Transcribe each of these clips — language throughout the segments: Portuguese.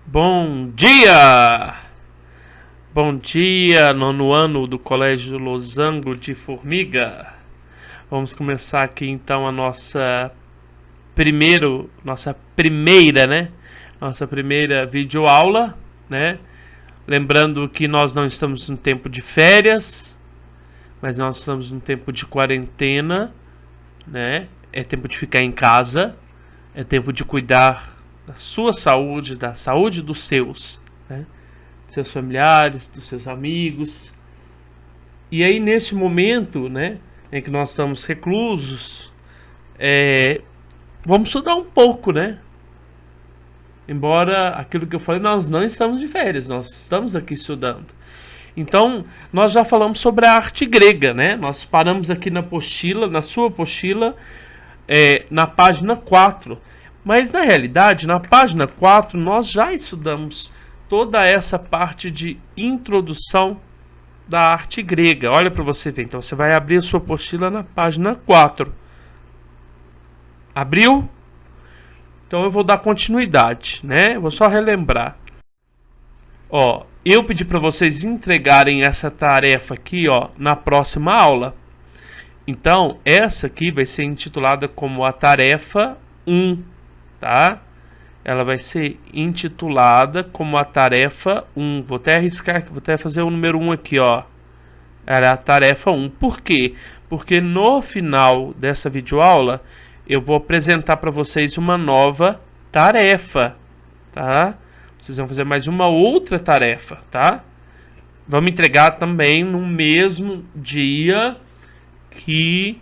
Bom dia! Bom dia, nono ano do Colégio Losango de Formiga. Vamos começar aqui então a nossa primeira videoaula, né? Lembrando que nós não estamos no tempo de férias, mas nós estamos no tempo de quarentena, né? É tempo de ficar em casa, é tempo de cuidar da sua saúde, da saúde dos seus, né? Dos seus familiares, dos seus amigos. E aí neste momento, né, em que nós estamos reclusos, vamos estudar um pouco, né? Embora aquilo que eu falei, nós não estamos de férias, nós estamos aqui estudando. Então, nós já falamos sobre a arte grega, né? Nós paramos aqui na apostila, na sua apostila, na página 4. Mas, na realidade, na página 4, nós já estudamos toda essa parte de introdução da arte grega. Olha para você ver. Então, você vai abrir a sua apostila na página 4. Abriu? Então, eu vou dar continuidade, né? Vou só relembrar. Ó, eu pedi para vocês entregarem essa tarefa aqui, ó, na próxima aula. Então, essa aqui vai ser intitulada como a tarefa 1, tá? Ela vai ser intitulada como a tarefa 1. Vou até arriscar aqui, vou até fazer o número 1 aqui, ó. Era a tarefa 1. Por quê? Porque no final dessa videoaula, eu vou apresentar para vocês uma nova tarefa, tá? Vocês vão fazer mais uma outra tarefa, tá? Vamos entregar também no mesmo dia que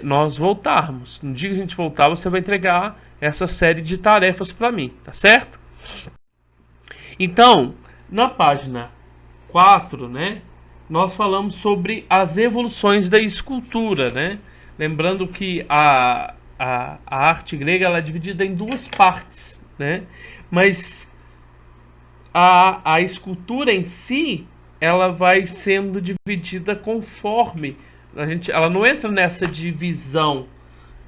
nós voltarmos. No dia que a gente voltar, você vai entregar essa série de tarefas para mim, tá certo? Então, na página 4, né, nós falamos sobre as evoluções da escultura, né? Lembrando que a arte grega ela é dividida em duas partes, né? Mas a escultura em si, ela vai sendo dividida conforme ela não entra nessa divisão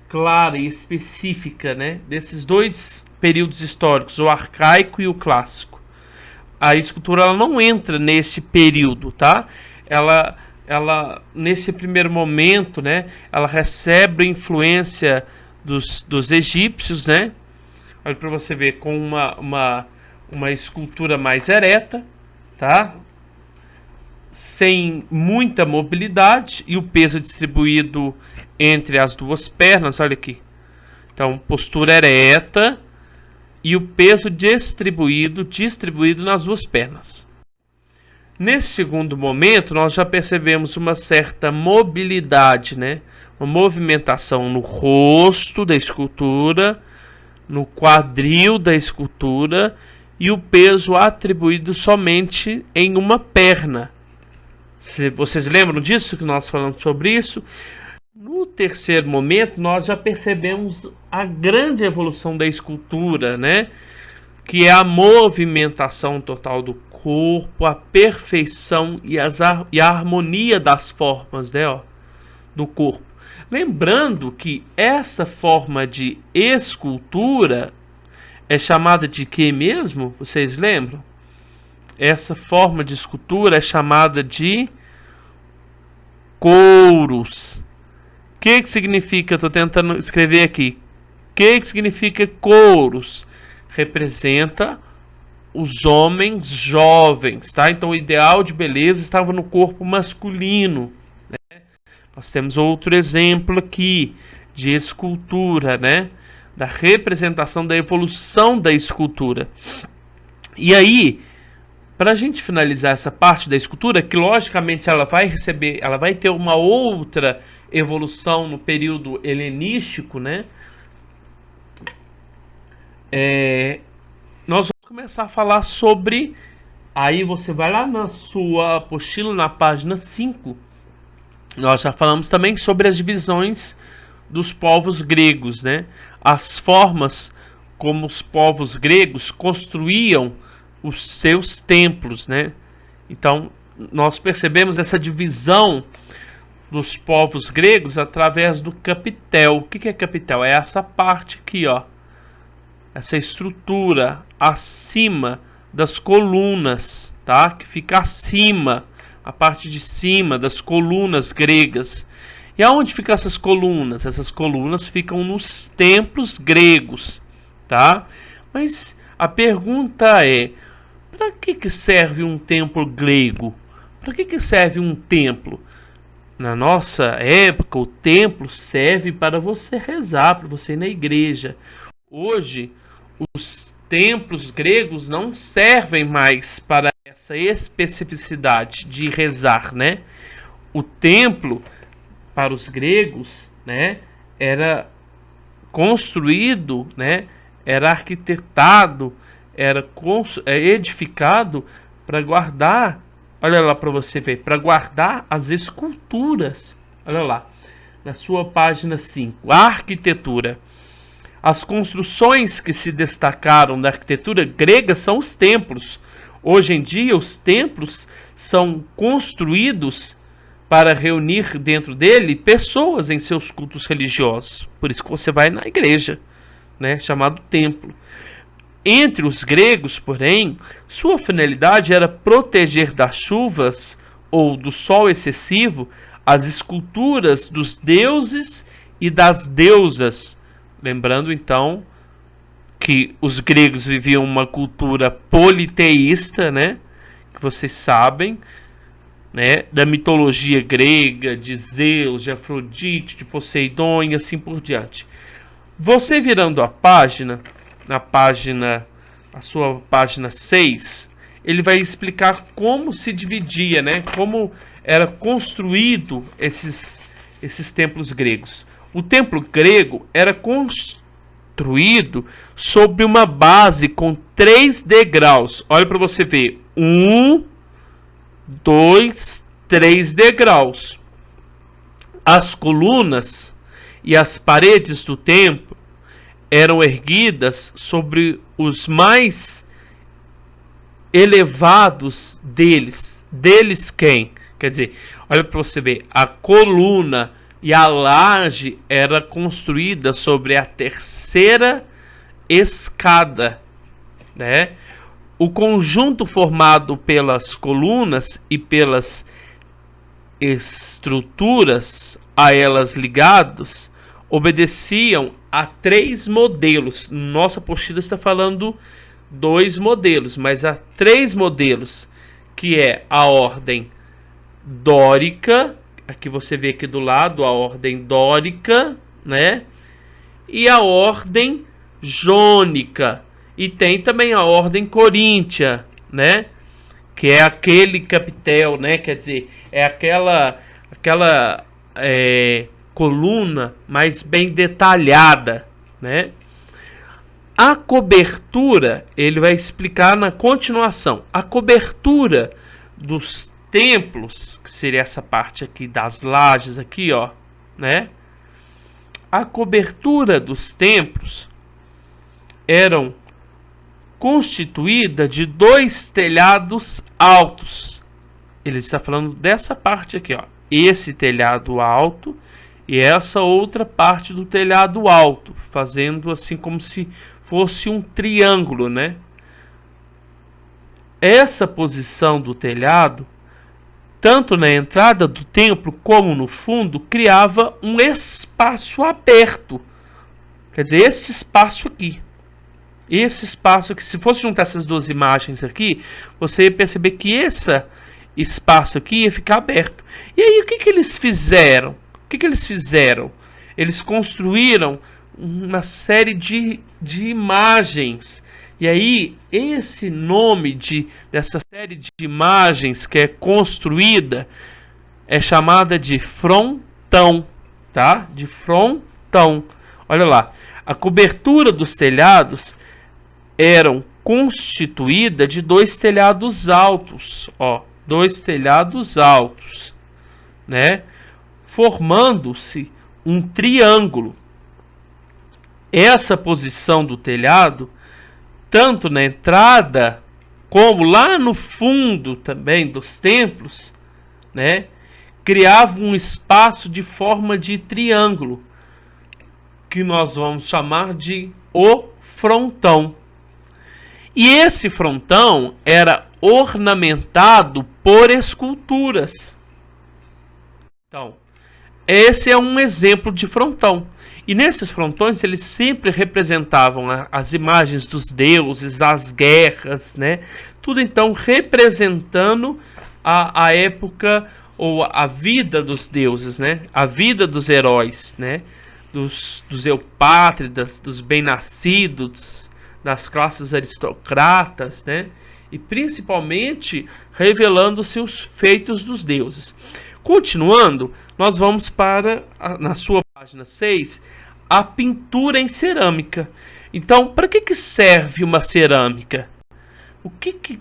clara e específica, né, desses dois períodos históricos, o arcaico e o clássico. A escultura ela não entra nesse período, tá? Ela nesse primeiro momento, né, ela recebe influência dos egípcios, né? Olha para você ver, com uma escultura mais ereta, tá? Sem muita mobilidade e o peso distribuído entre as duas pernas, olha aqui. Então, postura ereta e o peso distribuído nas duas pernas. Nesse segundo momento, nós já percebemos uma certa mobilidade, né? Uma movimentação no rosto da escultura, no quadril da escultura e o peso atribuído somente em uma perna. Vocês lembram disso que nós falamos sobre isso? No terceiro momento, nós já percebemos a grande evolução da escultura, né? Que é a movimentação total do corpo, a perfeição e a harmonia das formas, né, ó, do corpo. Lembrando que essa forma de escultura é chamada de quê mesmo? Vocês lembram? Essa forma de escultura é chamada de couros. O que significa? Estou tentando escrever aqui. O que significa couros? Representa os homens jovens, tá? Então o ideal de beleza estava no corpo masculino, né? Nós temos outro exemplo aqui de escultura, né? Da representação da evolução da escultura. E aí, para a gente finalizar essa parte da escultura, que logicamente ela vai ter uma outra evolução no período helenístico, né? Nós vamos começar a falar sobre. Aí você vai lá na sua apostila, na página 5. Nós já falamos também sobre as divisões dos povos gregos, né? As formas como os povos gregos construíam os seus templos, né? Então, nós percebemos essa divisão dos povos gregos através do capitel. O que é capitel? É essa parte aqui, ó. essa estrutura acima das colunas, tá? Que fica acima, a parte de cima das colunas gregas. E aonde ficam essas colunas? Essas colunas ficam nos templos gregos, tá? Mas a pergunta é: para que serve um templo grego? Para que serve um templo? Na nossa época, o templo serve para você rezar, para você ir na igreja. Hoje, os templos gregos não servem mais para essa especificidade de rezar, né? O templo, para os gregos, né, era construído, né, era arquitetado, era edificado para guardar, olha lá para você ver, para guardar as esculturas. Olha lá, na sua página 5, a arquitetura. As construções que se destacaram da arquitetura grega são os templos. Hoje em dia, os templos são construídos para reunir dentro dele pessoas em seus cultos religiosos. Por isso que você vai na igreja, né, chamado templo. Entre os gregos, porém, sua finalidade era proteger das chuvas ou do sol excessivo as esculturas dos deuses e das deusas. Lembrando, então, que os gregos viviam uma cultura politeísta, né? Que vocês sabem, né? Da mitologia grega, de Zeus, de Afrodite, de Poseidon e assim por diante. Você virando a página, a sua página 6, ele vai explicar como se dividia, né? Como era construído esses templos gregos. O templo grego era construído sobre uma base com 3 degraus. Olha para você ver. 1, 2, 3 degraus. As colunas e as paredes do templo eram erguidas sobre os mais elevados deles. Deles quem? Quer dizer, olha para você ver. A coluna e a laje era construída sobre a 3ª escada, né? O conjunto formado pelas colunas e pelas estruturas a elas ligados obedeciam a 3 modelos. Nossa apostila está falando 2 modelos, mas há 3 modelos, que é a ordem dórica. Aqui você vê aqui do lado a ordem dórica, né? E a ordem jônica. E tem também a ordem coríntia, né? Que é aquele capitel, né? Quer dizer, é aquela coluna mais bem detalhada, né? A cobertura, ele vai explicar na continuação. A cobertura dos templos, que seria essa parte aqui das lajes aqui, ó, né? A cobertura dos templos eram constituída de 2 telhados altos. Ele está falando dessa parte aqui, ó. Esse telhado alto e essa outra parte do telhado alto, fazendo assim como se fosse um triângulo, né? Essa posição do telhado, tanto na entrada do templo como no fundo, criava um espaço aberto. Quer dizer, esse espaço aqui. Esse espaço aqui, se fosse juntar essas 2 imagens aqui, você ia perceber que esse espaço aqui ia ficar aberto. E aí, o que eles fizeram? Eles construíram uma série de imagens. E aí, esse nome dessa série de imagens que é construída é chamada de frontão, tá? De frontão. Olha lá, a cobertura dos telhados eram constituída de 2 telhados altos, ó, 2 telhados altos, né? Formando-se um triângulo. Essa posição do telhado, tanto na entrada como lá no fundo também dos templos, né, criava um espaço de forma de triângulo, que nós vamos chamar de o frontão. E esse frontão era ornamentado por esculturas. Então, esse é um exemplo de frontão. E nesses frontões eles sempre representavam as imagens dos deuses, as guerras, né? Tudo então representando a época ou a vida dos deuses, né? A vida dos heróis, né? Dos eupátridas, dos bem-nascidos, das classes aristocratas, né? E principalmente revelando-se os feitos dos deuses. Continuando, nós vamos para, na sua página 6, a pintura em cerâmica. Então, para que serve uma cerâmica?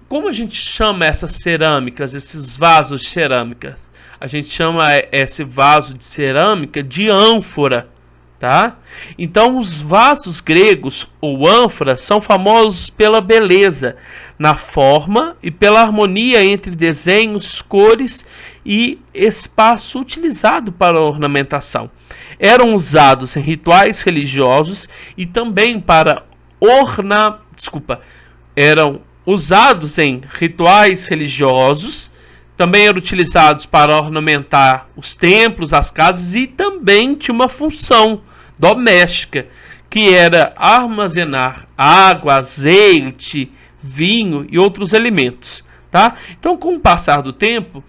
Como a gente chama essas cerâmicas, esses vasos de cerâmica? A gente chama esse vaso de cerâmica de ânfora, tá? Então, os vasos gregos ou ânforas são famosos pela beleza na forma e pela harmonia entre desenhos, cores e espaço utilizado para a ornamentação. Eram usados em rituais religiosos e também para eram usados em rituais religiosos, também eram utilizados para ornamentar os templos, as casas, e também tinha uma função doméstica, que era armazenar água, azeite, vinho e outros alimentos, tá? Então, com o passar do tempo,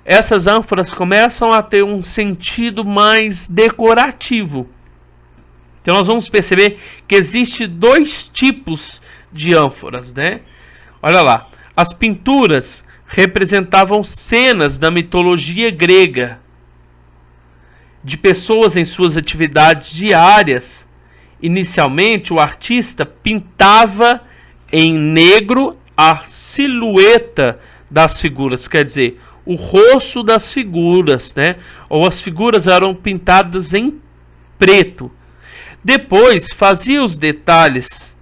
essas ânforas começam a ter um sentido mais decorativo. Então, nós vamos perceber que existe dois tipos de ânforas, né? Olha lá, as pinturas representavam cenas da mitologia grega, de pessoas em suas atividades diárias. Inicialmente, o artista pintava em negro a silhueta das figuras, quer dizer, o rosto das figuras, né? Ou as figuras eram pintadas em preto. Depois fazia os detalhes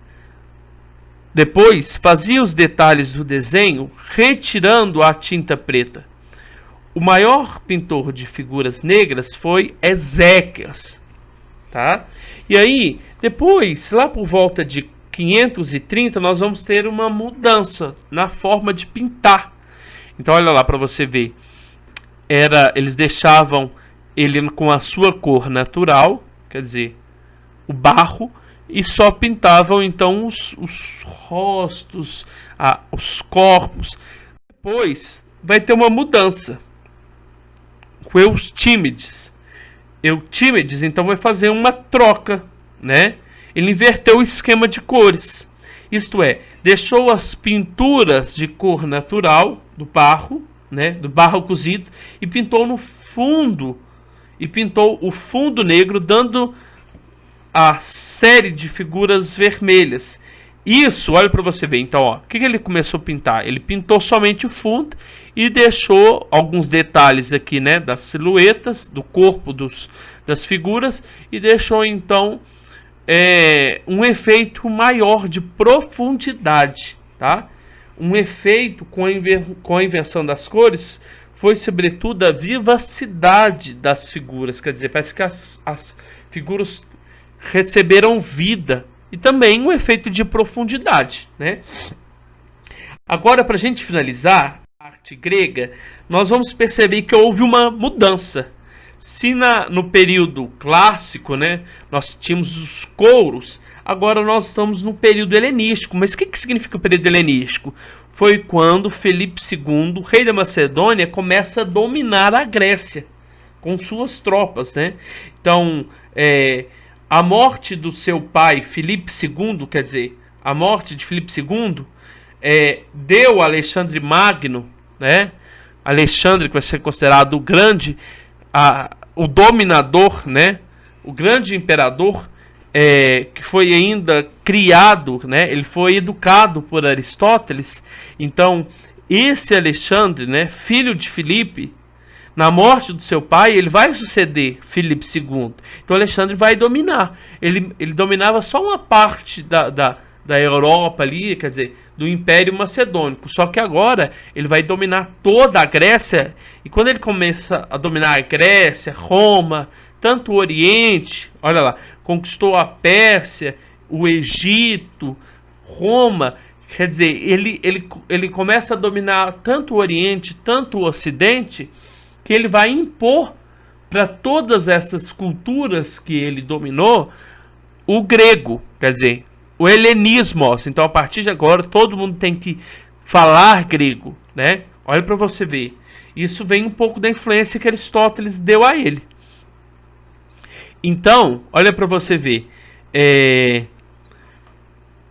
do desenho retirando a tinta preta. O maior pintor de figuras negras foi Eséquias, tá? E aí, depois, lá por volta de 530, nós vamos ter uma mudança na forma de pintar. Então, olha lá para você ver. Eles deixavam ele com a sua cor natural, quer dizer, o barro, e só pintavam então os rostos, os corpos. Depois vai ter uma mudança. O Eutímides então vai fazer uma troca, né? Ele inverteu o esquema de cores. Isto é, deixou as pinturas de cor natural do barro, né, do barro cozido, e pintou no fundo, e pintou o fundo negro, dando a série de figuras vermelhas. Isso, olha para você ver. Então, ó, o que ele começou a pintar? Ele pintou somente o fundo e deixou alguns detalhes aqui, né, das silhuetas, do corpo das figuras, e deixou então um efeito maior de profundidade, tá? Um efeito com a invenção das cores foi sobretudo a vivacidade das figuras, quer dizer, parece que as figuras receberam vida, e também um efeito de profundidade, né? Agora, para a gente finalizar a arte grega, nós vamos perceber que houve uma mudança. Se no período clássico, né, nós tínhamos os couros, agora nós estamos no período helenístico. Mas o que significa o período helenístico? Foi quando Filipe II, rei da Macedônia, começa a dominar a Grécia com suas tropas, né? Então, a morte do seu pai, Filipe II, quer dizer, a morte de Filipe II, deu a Alexandre Magno, né? Alexandre, que vai ser considerado o grande, o dominador, né? O grande imperador, que foi ainda criado, né? Ele foi educado por Aristóteles. Então, esse Alexandre, né, filho de Filipe, na morte do seu pai, ele vai suceder Filipe II. Então Alexandre vai dominar. Ele dominava só uma parte da Europa ali, quer dizer, do Império Macedônico. Só que agora ele vai dominar toda a Grécia. E quando ele começa a dominar a Grécia, Roma, tanto o Oriente, olha lá, conquistou a Pérsia o Egito, Roma, quer dizer, ele começa a dominar tanto o Oriente, tanto o Ocidente, que ele vai impor para todas essas culturas que ele dominou o grego, quer dizer, o helenismo. Então, a partir de agora, todo mundo tem que falar grego, né? Olha para você ver. Isso vem um pouco da influência que Aristóteles deu a ele. Então, olha para você ver.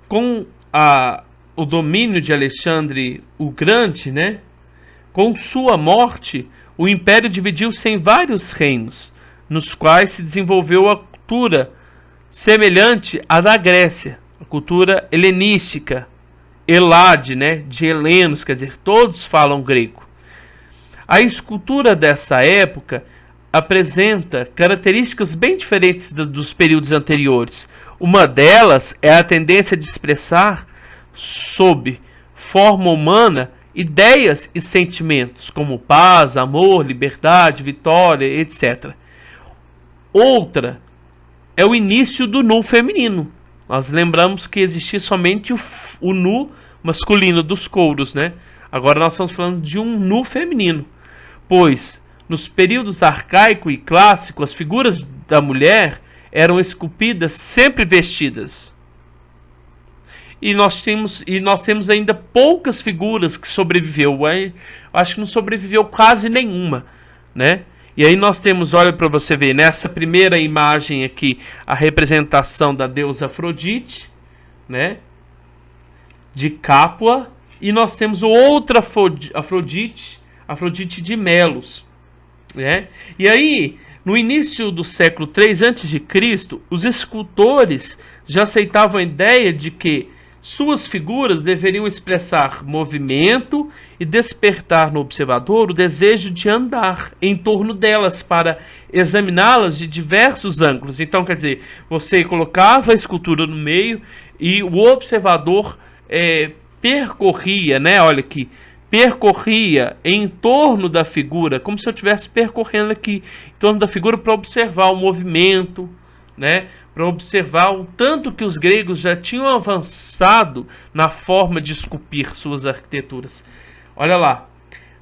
Com o domínio de Alexandre o Grande, né? Com sua morte, o império dividiu-se em vários reinos, nos quais se desenvolveu a cultura semelhante à da Grécia, a cultura helenística, Elade, né? De helenos, quer dizer, todos falam grego. A escultura dessa época apresenta características bem diferentes dos períodos anteriores. Uma delas é a tendência de expressar, sob forma humana, ideias e sentimentos como paz, amor, liberdade, vitória, etc. Outra é o início do nu feminino. Nós lembramos que existia somente o nu masculino dos couros, né? Agora nós estamos falando de um nu feminino, pois nos períodos arcaico e clássico as figuras da mulher eram esculpidas sempre vestidas. E nós temos ainda poucas figuras que sobreviveu. Acho que não sobreviveu quase nenhuma, né? E aí nós temos, olha para você ver, nessa primeira imagem aqui, a representação da deusa Afrodite, né? De Capua. E nós temos outra Afrodite de Melos, né? E aí, no início do século III a.C., os escultores já aceitavam a ideia de que suas figuras deveriam expressar movimento e despertar no observador o desejo de andar em torno delas para examiná-las de diversos ângulos. Então, quer dizer, você colocava a escultura no meio e o observador percorria, né? Olha aqui, percorria em torno da figura, como se eu estivesse percorrendo aqui em torno da figura para observar o movimento, né? Para observar o tanto que os gregos já tinham avançado na forma de esculpir suas arquiteturas. Olha lá,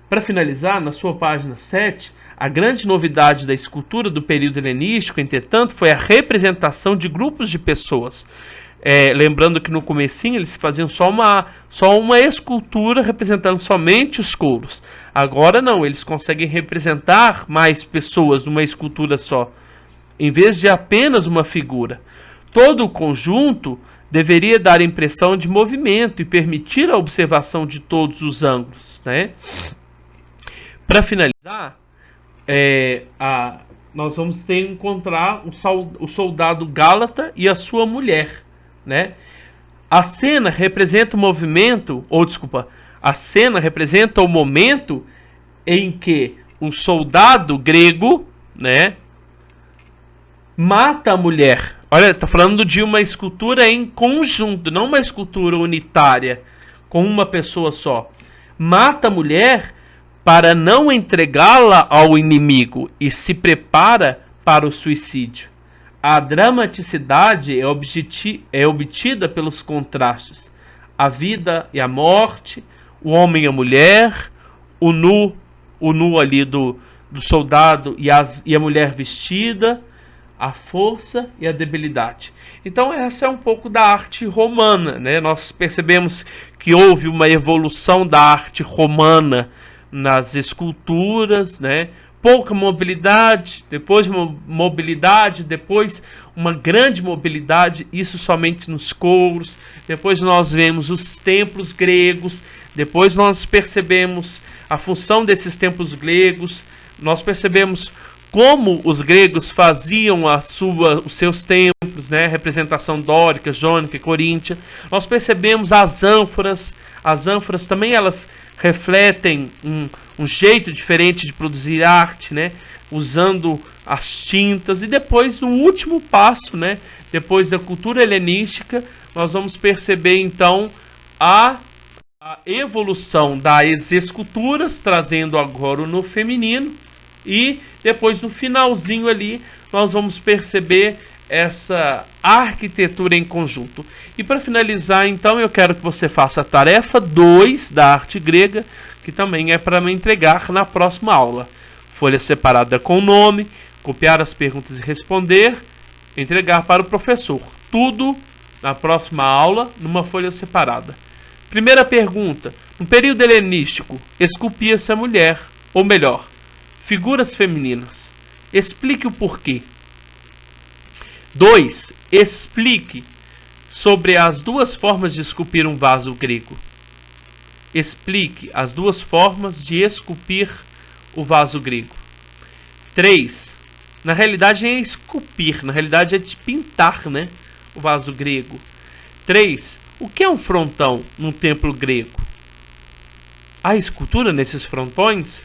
para finalizar, na sua página 7, a grande novidade da escultura do período helenístico, entretanto, foi a representação de grupos de pessoas. Lembrando que no comecinho eles faziam só uma escultura representando somente os couros. Agora não, eles conseguem representar mais pessoas numa escultura só, em vez de apenas uma figura. Todo o conjunto deveria dar a impressão de movimento e permitir a observação de todos os ângulos, né? Para finalizar, nós vamos ter que encontrar o soldado Gálata e a sua mulher, né? A cena representa o movimento, a cena representa o momento em que o soldado grego, né, mata a mulher. Olha, está falando de uma escultura em conjunto, não uma escultura unitária, com uma pessoa só. Mata a mulher para não entregá-la ao inimigo e se prepara para o suicídio. A dramaticidade é obtida pelos contrastes. A vida e a morte, o homem e a mulher, o nu ali do soldado e a mulher vestida, a força e a debilidade. Então essa é um pouco da arte romana, né? Nós percebemos que houve uma evolução da arte romana nas esculturas, né? Pouca mobilidade, depois uma grande mobilidade, isso somente nos couros. Depois nós vemos os templos gregos, depois nós percebemos a função desses templos gregos, nós percebemos como os gregos faziam os seus templos, né? Representação dórica, jônica, coríntia. Nós percebemos as ânforas também, elas refletem um jeito diferente de produzir arte, né? Usando as tintas. E depois, no último passo, né? Depois da cultura helenística, nós vamos perceber então a evolução das esculturas, trazendo agora o no feminino. E depois, no finalzinho ali, nós vamos perceber essa arquitetura em conjunto. E para finalizar, então, eu quero que você faça a tarefa 2 da arte grega, que também é para me entregar na próxima aula. Folha separada com o nome, copiar as perguntas e responder, entregar para o professor. Tudo na próxima aula, numa folha separada. Primeira pergunta. No período helenístico, esculpia-se a mulher, ou melhor, figuras femininas. Explique o porquê. 2. Explique sobre as duas formas de esculpir um vaso grego. Explique as duas formas de esculpir o vaso grego. 3. Na realidade é esculpir, na realidade é de pintar, né, o vaso grego. 3. O que é um frontão num templo grego? Há escultura nesses frontões?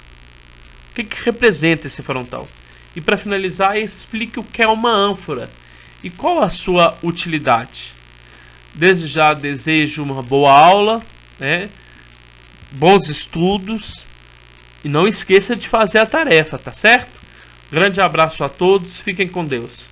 O que representa esse frontão? E para finalizar, explique o que é uma ânfora e qual a sua utilidade. Desde já desejo uma boa aula, né? Bons estudos e não esqueça de fazer a tarefa, tá certo? Grande abraço a todos, fiquem com Deus.